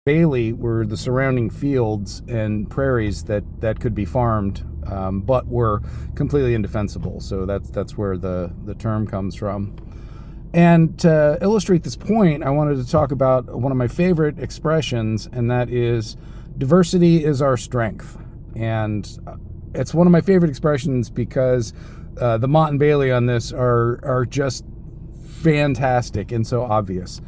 Bailey were the surrounding fields and prairies that could be farmed, but were completely indefensible. So that's where the term comes from. And to illustrate this point, I wanted to talk about one of my favorite expressions, and that is diversity is our strength. And it's one of my favorite expressions because the Motte and Bailey on this are just fantastic and so obvious.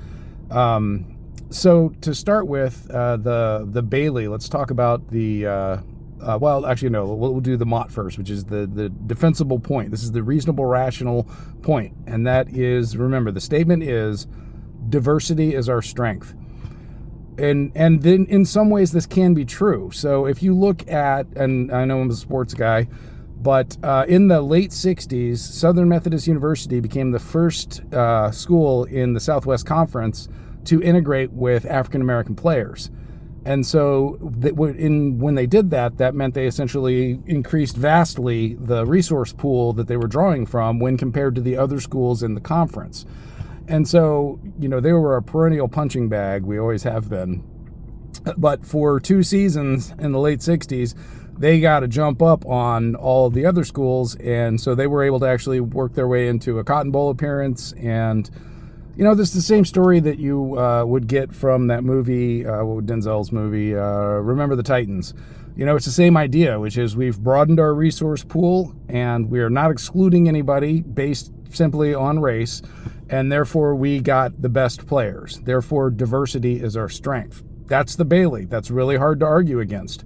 So to start with, the Bailey, let's talk about the, well, actually, no, we'll do the Motte first, which is the defensible point. This is the reasonable, rational point. And that is, remember, the statement is diversity is our strength. And then in some ways this can be true. So if you look at, and I know I'm a sports guy, but in the late 60s, Southern Methodist University became the first school in the Southwest Conference to integrate with African-American players. And so when they did that, that meant they essentially increased vastly the resource pool that they were drawing from when compared to the other schools in the conference. And so, you know, they were a perennial punching bag. We always have been. But for 2 seasons in the late 60s, they got to jump up on all of the other schools. And so they were able to actually work their way into a Cotton Bowl appearance. And you know, this is the same story that you would get from that movie, Denzel's movie, Remember the Titans. You know, it's the same idea, which is we've broadened our resource pool and we are not excluding anybody based simply on race, and therefore we got the best players. Therefore, diversity is our strength. That's the Bailey. That's really hard to argue against.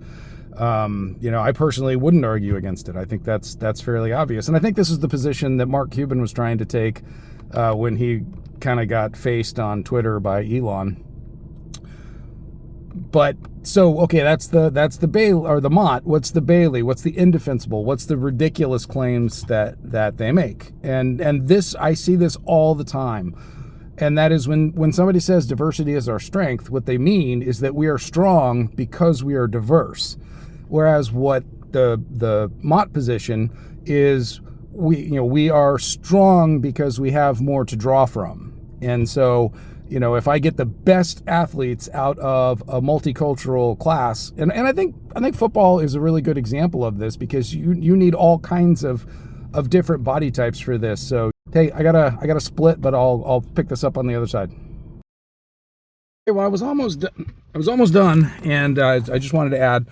You know, I personally wouldn't argue against it. I think that's fairly obvious. And I think this is the position that Mark Cuban was trying to take when he kind of got faced on Twitter by Elon. But so, okay, that's the Bailey or the Motte. What's the Bailey? What's the indefensible? What's the ridiculous claims that they make? And this, I see this all the time. And that is when somebody says diversity is our strength, what they mean is that we are strong because we are diverse. Whereas what the Motte position is, we are strong because we have more to draw from. And so, you know, if I get the best athletes out of a multicultural class, and I think football is a really good example of this, because you need all kinds of different body types for this. So hey, I gotta split, but I'll pick this up on the other side. Okay, well, I was almost done, and I just wanted to add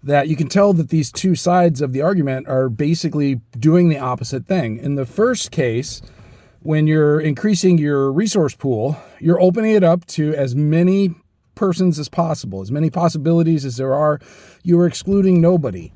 that you can tell that these two sides of the argument are basically doing the opposite thing. In the first case, when you're increasing your resource pool, you're opening it up to as many persons as possible, as many possibilities as there are. You are excluding nobody.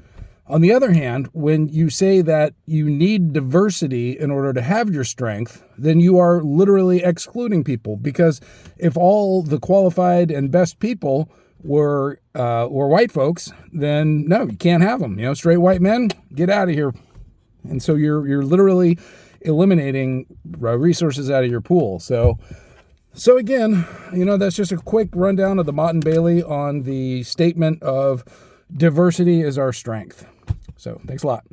On the other hand, when you say that you need diversity in order to have your strength, then you are literally excluding people, because if all the qualified and best people were white folks, then no, you can't have them. You know, straight white men, get out of here. And so you're literally eliminating resources out of your pool. So again, you know, that's just a quick rundown of the Motte and Bailey on the statement of diversity is our strength. So thanks a lot.